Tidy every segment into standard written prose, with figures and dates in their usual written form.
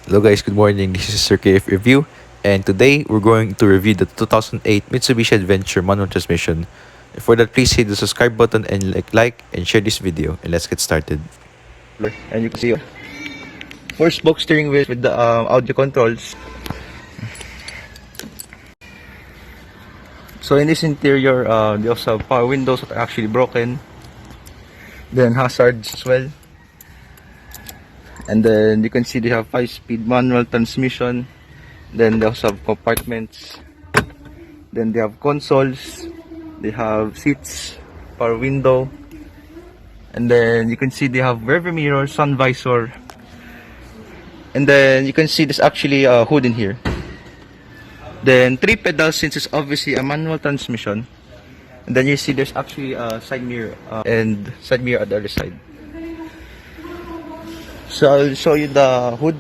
Hello guys, good morning. This is Sir KF Review, and today we're going to review the 2008 Mitsubishi Adventure Manual Transmission. For that, please hit the subscribe button and like and share this video, and let's get started. And you can see 4-spoke steering wheel with the audio controls. So in this interior, they also have power windows that are actually broken, then hazards as well. And then you can see they have 5-speed manual transmission. Then they also have compartments. Then they have consoles. They have seats, power window. And then you can see they have rear mirror, sun visor. And then you can see there's actually a hood in here. Then 3 pedals, since it's obviously a manual transmission. And then you see there's actually a side mirror and side mirror at the other side. So I'll show you the hood.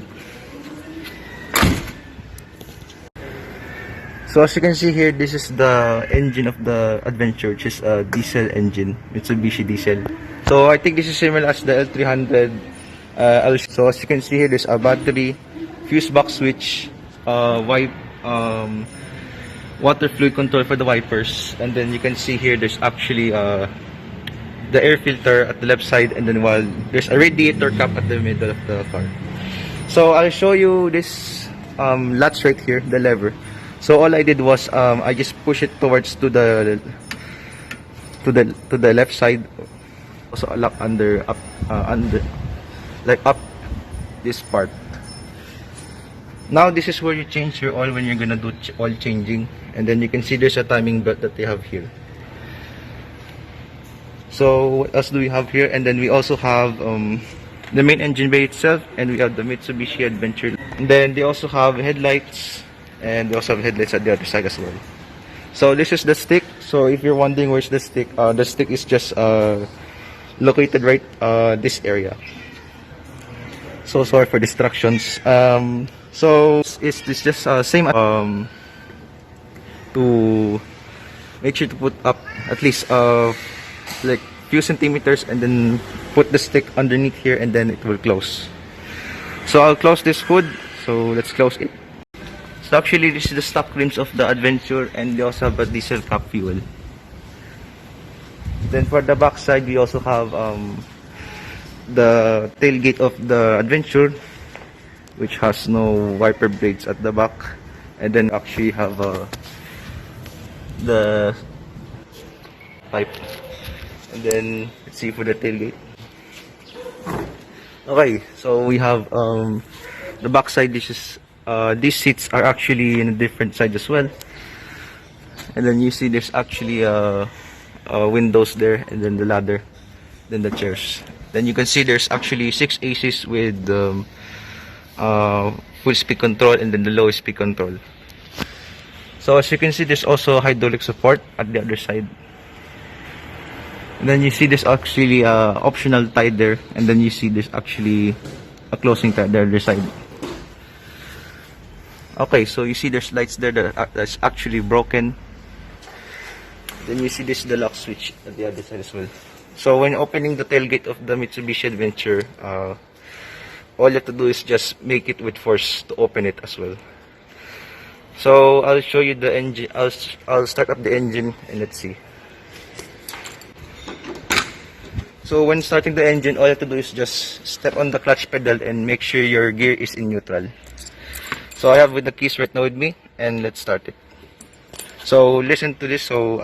So as you can see here, this is the engine of the Adventure, which is a diesel engine, Mitsubishi diesel. So I think this is similar as the L300. So as you can see here, there's a battery, fuse box switch, water fluid control for the wipers, and then you can see here there's actually the air filter at the left side, and then while there's a radiator cap at the middle of the car. So I'll show you this latch right here, the lever. So all I did was I just push it towards to the left side. Also a lock under up this part. Now this is where you change your oil when you're gonna do oil changing, and then you can see there's a timing belt that they have here. So what else do we have here? And then we also have the main engine bay itself, and we have the Mitsubishi Adventure. And then they also have headlights, and they also have headlights at the other side as well. So this is the stick. So if you're wondering where's the stick is just located right this area. So sorry for distractions. So it's just same to make sure to put up at least like few centimeters, and then put the stick underneath here, and then it will close. So I'll close this hood. So let's close it. So actually this is the stock rims of the Adventure, and they also have a diesel cap fuel. Then for the back side, we also have the tailgate of the Adventure, which has no wiper blades at the back, and then actually have the pipe. And then let's see for the tailgate. Okay, so we have the back side. This is these seats are actually in a different side as well. And then you see there's actually windows there, and then the ladder, then the chairs. Then you can see there's actually 6 ACs with full speed control, and then the low speed control. So as you can see, there's also hydraulic support at the other side. And then you see there's actually optional tie there, and then you see there's actually a closing tie at the other side. Okay, so you see there's lights there that's actually broken. Then you see this the lock switch at the other side as well. So when opening the tailgate of the Mitsubishi Adventure, all you have to do is just make it with force to open it as well. So I'll show you the engine. I'll start up the engine, and let's see. So when starting the engine, all you have to do is just step on the clutch pedal and make sure your gear is in neutral. So I have with the keys right now with me, and let's start it. So listen to this. So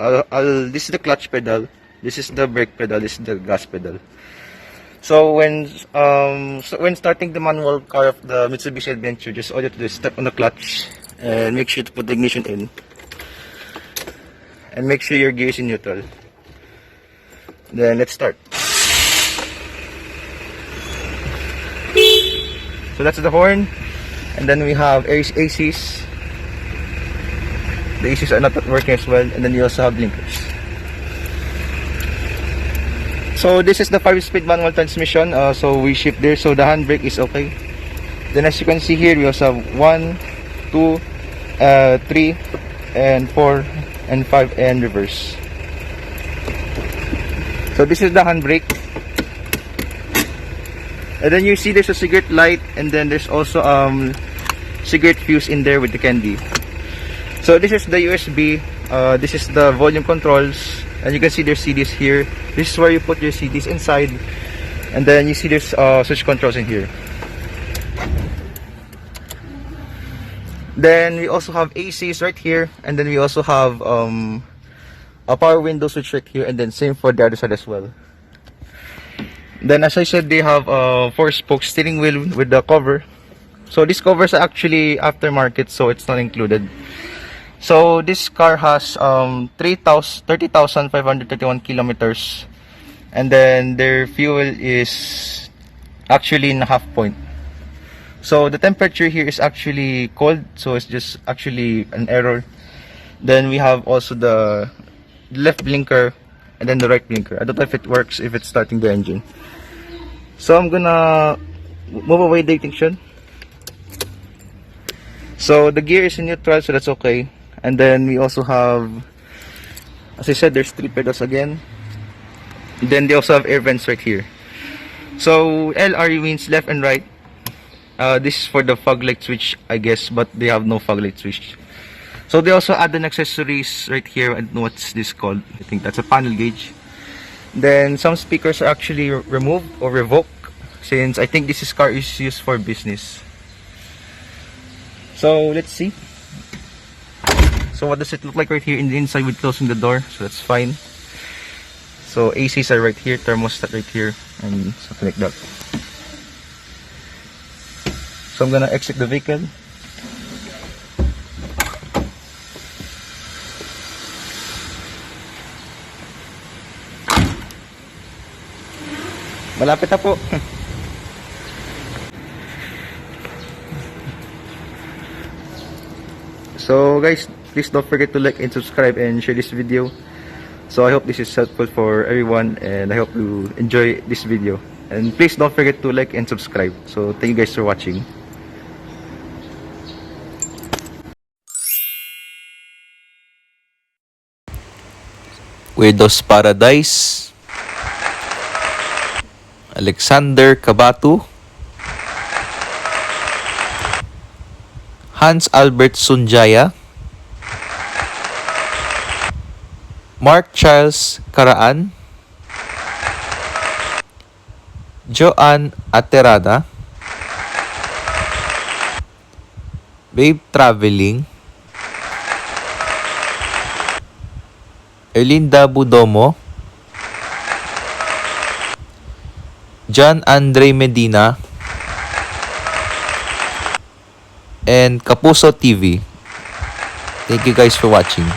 this is the clutch pedal, this is the brake pedal, this is the gas pedal. So when starting the manual car of the Mitsubishi Adventure, just all you have to do is step on the clutch and make sure to put the ignition in, and make sure your gear is in neutral. Then let's start. So that's the horn, and then we have ACs. The ACs are not working as well, and then you also have blinkers. So this is the 5-speed manual transmission. So we shift there, so the handbrake is okay. Then as you can see here, we also have 1, 2, 3, and 4, and 5, and reverse. So this is the handbrake. And then you see there's a cigarette light, and then there's also cigarette fuse in there with the candy. So this is the USB. This is the volume controls, and you can see there's CDs here. This is where you put your CDs inside, and then you see there's switch controls in here. Then we also have ACs right here, and then we also have a power window switch right here, and then same for the other side as well. Then as I said, they have a 4-spoke steering wheel with the cover. So these covers are actually aftermarket, so it's not included. So this car has 30,531 kilometers, and then their fuel is actually in a half point. So the temperature here is actually cold, so it's just actually an error. Then we have also the left blinker and then the right blinker. I don't know if it works if it's starting the engine. So I'm gonna move away the ignition. So the gear is in neutral, so that's okay. And then we also have, as I said, there's 3 pedals again. Then they also have air vents right here. So LR means left and right. This is for the fog light switch, I guess, but they have no fog light switch. So they also add an accessories right here. I don't know what's this called. I think that's a panel gauge. Then some speakers are actually removed or revoked, since I think this car is used for business. So let's see. So what does it look like right here in the inside with closing the door? So that's fine. So ACs are right here, thermostat right here, and something like that. So I'm gonna exit the vehicle. Malapit na po. So guys, please don't forget to like and subscribe and share this video. So I hope this is helpful for everyone, and I hope you enjoy this video. And please don't forget to like and subscribe. So thank you guys for watching. Weirdos Paradise, Alexander Kabatu, Hans Albert Sunjaya, Mark Charles Karaan, Joanne Aterada, Babe Traveling, Erlinda Budomo, John Andre Medina, and Kapuso TV. Thank you guys for watching.